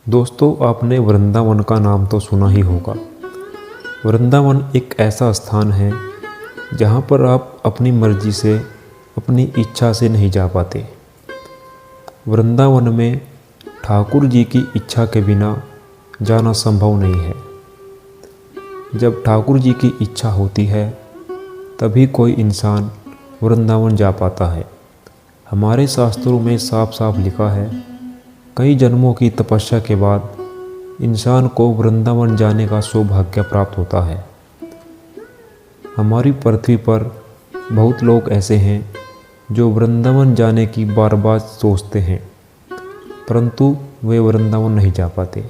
दोस्तों, आपने वृंदावन का नाम तो सुना ही होगा। वृंदावन एक ऐसा स्थान है जहाँ पर आप अपनी मर्जी से, अपनी इच्छा से नहीं जा पाते। वृंदावन में ठाकुर जी की इच्छा के बिना जाना संभव नहीं है। जब ठाकुर जी की इच्छा होती है तभी कोई इंसान वृंदावन जा पाता है। हमारे शास्त्रों में साफ साफ लिखा है, कई जन्मों की तपस्या के बाद इंसान को वृंदावन जाने का सौभाग्य प्राप्त होता है। हमारी पृथ्वी पर बहुत लोग ऐसे हैं जो वृंदावन जाने की बार बार सोचते हैं, परंतु वे वृंदावन नहीं जा पाते।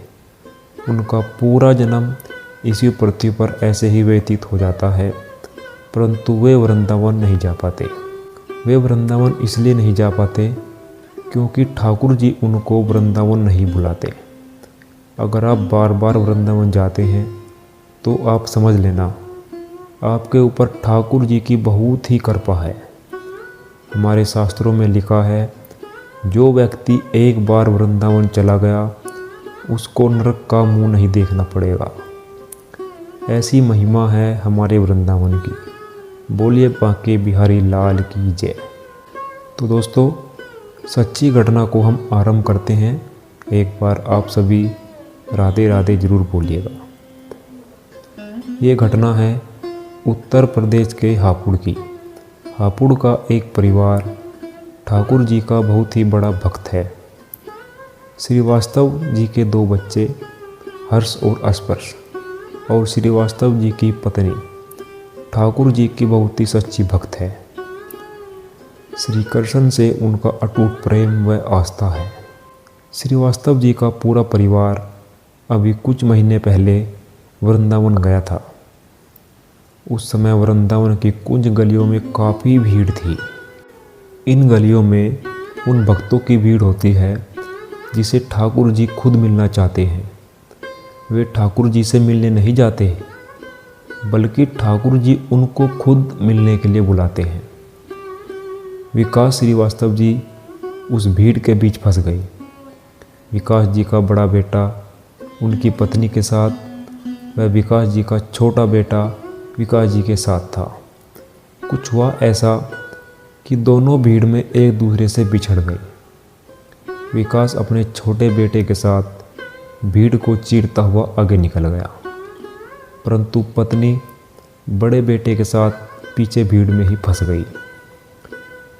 उनका पूरा जन्म इसी पृथ्वी पर ऐसे ही व्यतीत हो जाता है, परंतु वे वृंदावन नहीं जा पाते। वे वृंदावन इसलिए नहीं जा पाते क्योंकि ठाकुर जी उनको वृंदावन नहीं बुलाते। अगर आप बार बार वृंदावन जाते हैं तो आप समझ लेना, आपके ऊपर ठाकुर जी की बहुत ही कृपा है। हमारे शास्त्रों में लिखा है, जो व्यक्ति एक बार वृंदावन चला गया उसको नरक का मुंह नहीं देखना पड़ेगा। ऐसी महिमा है हमारे वृंदावन की। बोलिए बांके बिहारी लाल की जय। तो दोस्तों, सच्ची घटना को हम आरंभ करते हैं। एक बार आप सभी राधे राधे ज़रूर बोलिएगा। ये घटना है उत्तर प्रदेश के हापुड़ की। हापुड़ का एक परिवार ठाकुर जी का बहुत ही बड़ा भक्त है। श्रीवास्तव जी के 2 बच्चे हर्ष और स्पर्श, और श्रीवास्तव जी की पत्नी ठाकुर जी की बहुत ही सच्ची भक्त है। श्री कृष्ण से उनका अटूट प्रेम व आस्था है। श्रीवास्तव जी का पूरा परिवार अभी कुछ महीने पहले वृंदावन गया था। उस समय वृंदावन की कुंज गलियों में काफ़ी भीड़ थी। इन गलियों में उन भक्तों की भीड़ होती है जिसे ठाकुर जी खुद मिलना चाहते हैं। वे ठाकुर जी से मिलने नहीं जाते, बल्कि ठाकुर जी उनको खुद मिलने के लिए बुलाते हैं। विकास श्रीवास्तव जी उस भीड़ के बीच फंस गई। विकास जी का बड़ा बेटा उनकी पत्नी के साथ व विकास जी का छोटा बेटा विकास जी के साथ था। कुछ हुआ ऐसा कि दोनों भीड़ में एक दूसरे से बिछड़ गए। विकास अपने छोटे बेटे के साथ भीड़ को चीरता हुआ आगे निकल गया, परंतु पत्नी बड़े बेटे के साथ पीछे भीड़ में ही फंस गई।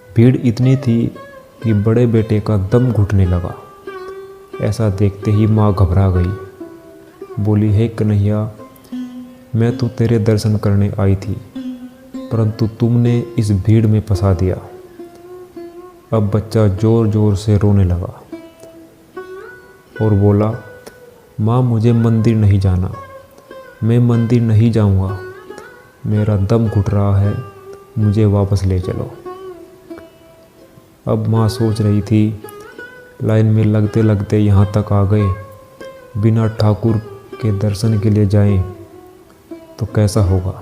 भीड़ इतनी थी कि बड़े बेटे का दम घुटने लगा। ऐसा देखते ही माँ घबरा गई। बोली, हे कन्हैया, मैं तो तेरे दर्शन करने आई थी, परंतु तुमने इस भीड़ में फंसा दिया। अब बच्चा ज़ोर ज़ोर से रोने लगा और बोला, माँ मुझे मंदिर नहीं जाना, मैं मंदिर नहीं जाऊँगा, मेरा दम घुट रहा है, मुझे वापस ले चलो। अब माँ सोच रही थी, लाइन में लगते लगते यहाँ तक आ गए, बिना ठाकुर के दर्शन के लिए जाएं तो कैसा होगा।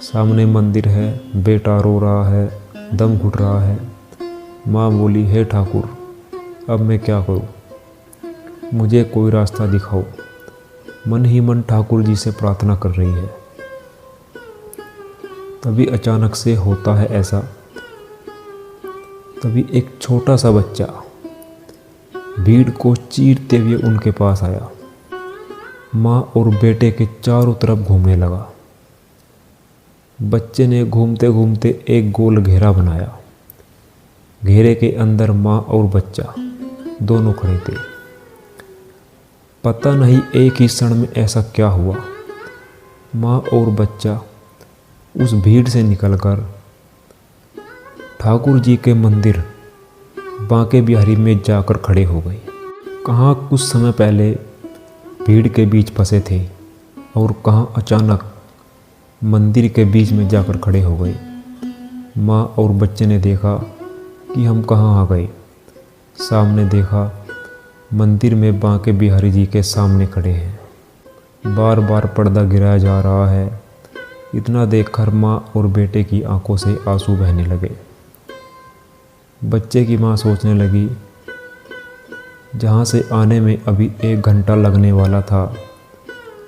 सामने मंदिर है, बेटा रो रहा है, दम घुट रहा है। माँ बोली, हे ठाकुर, अब मैं क्या करूँ, मुझे कोई रास्ता दिखाओ। मन ही मन ठाकुर जी से प्रार्थना कर रही है। तभी अचानक से होता है ऐसा, तभी एक छोटा सा बच्चा भीड़ को चीरते हुए उनके पास आया। माँ और बेटे के चारों तरफ घूमने लगा। बच्चे ने घूमते घूमते एक गोल घेरा बनाया। घेरे के अंदर माँ और बच्चा दोनों खड़े थे। पता नहीं एक ही क्षण में ऐसा क्या हुआ, माँ और बच्चा उस भीड़ से निकलकर ठाकुर जी के मंदिर बांके बिहारी में जाकर खड़े हो गए। कहाँ कुछ समय पहले भीड़ के बीच फंसे थे और कहाँ अचानक मंदिर के बीच में जाकर खड़े हो गए। माँ और बच्चे ने देखा कि हम कहाँ आ गए। सामने देखा, मंदिर में बांके बिहारी जी के सामने खड़े हैं। बार बार पर्दा गिराया जा रहा है। इतना देखकर माँ और बेटे की आंखों से आंसू बहने लगे। बच्चे की माँ सोचने लगी, जहाँ से आने में अभी 1 घंटा लगने वाला था,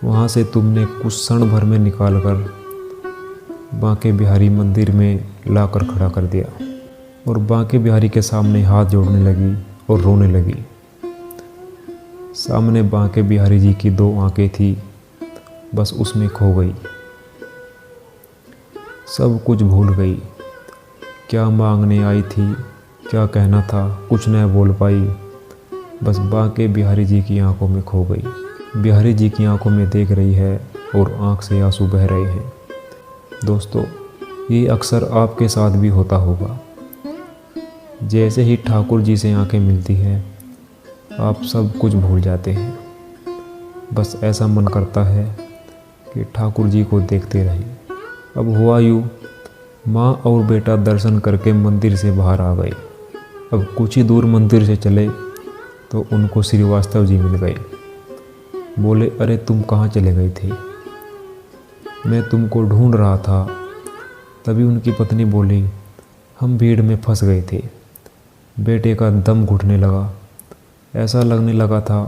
वहाँ से तुमने कुछ क्षण भर में निकाल कर बांके बिहारी मंदिर में लाकर खड़ा कर दिया और बांके बिहारी के सामने हाथ जोड़ने लगी और रोने लगी। सामने बांके बिहारी जी की 2 आंखें थी, बस उसमें खो गई। सब कुछ भूल गई। क्या मांगने आई थी, क्या कहना था, कुछ न बोल पाई, बस बांके बिहारी जी की आंखों में खो गई। बिहारी जी की आंखों में देख रही है और आंख से आंसू बह रहे हैं। दोस्तों, ये अक्सर आपके साथ भी होता होगा। जैसे ही ठाकुर जी से आंखें मिलती हैं, आप सब कुछ भूल जाते हैं। बस ऐसा मन करता है कि ठाकुर जी को देखते रहें। अब हुआ यूँ, माँ और बेटा दर्शन करके मंदिर से बाहर आ गए। अब कुछ ही दूर मंदिर से चले तो उनको श्रीवास्तव जी मिल गए। बोले, अरे तुम कहाँ चले गए थे, मैं तुमको ढूंढ रहा था। तभी उनकी पत्नी बोली, हम भीड़ में फंस गए थे। बेटे का दम घुटने लगा। ऐसा लगने लगा था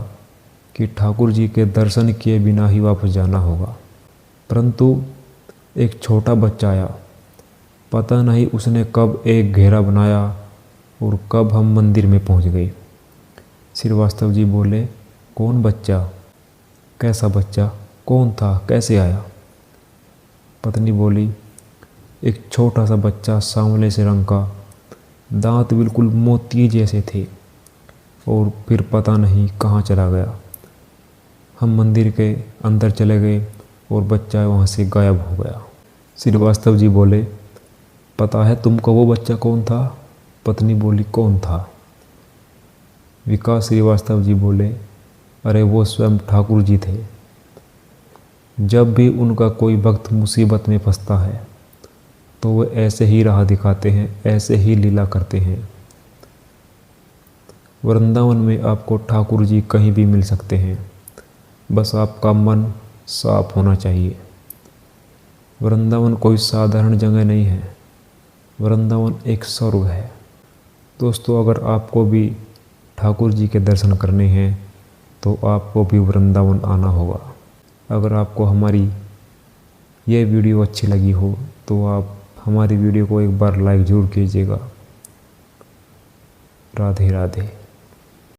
कि ठाकुर जी के दर्शन किए बिना ही वापस जाना होगा। परंतु एक छोटा बच्चा आया। पता नहीं उसने कब एक घेरा बनाया और कब हम मंदिर में पहुंच गए। श्रीवास्तव जी बोले, कौन बच्चा, कैसा बच्चा, कौन था, कैसे आया? पत्नी बोली, एक छोटा सा बच्चा, सांवले से रंग का, दांत बिल्कुल मोती जैसे थे, और फिर पता नहीं कहाँ चला गया। हम मंदिर के अंदर चले गए और बच्चा वहाँ से गायब हो गया। श्रीवास्तव जी बोले, पता है तुमको वो बच्चा कौन था? पत्नी बोली, कौन था? विकास श्रीवास्तव जी बोले, अरे वो स्वयं ठाकुर जी थे। जब भी उनका कोई भक्त मुसीबत में फंसता है तो वो ऐसे ही राह दिखाते हैं, ऐसे ही लीला करते हैं। वृंदावन में आपको ठाकुर जी कहीं भी मिल सकते हैं, बस आपका मन साफ होना चाहिए। वृंदावन कोई साधारण जगह नहीं है, वृंदावन एक स्वर्ग है। दोस्तों, अगर आपको भी ठाकुर जी के दर्शन करने हैं तो आपको भी वृंदावन आना होगा। अगर आपको हमारी ये वीडियो अच्छी लगी हो तो आप हमारी वीडियो को एक बार लाइक ज़रूर कीजिएगा। राधे राधे।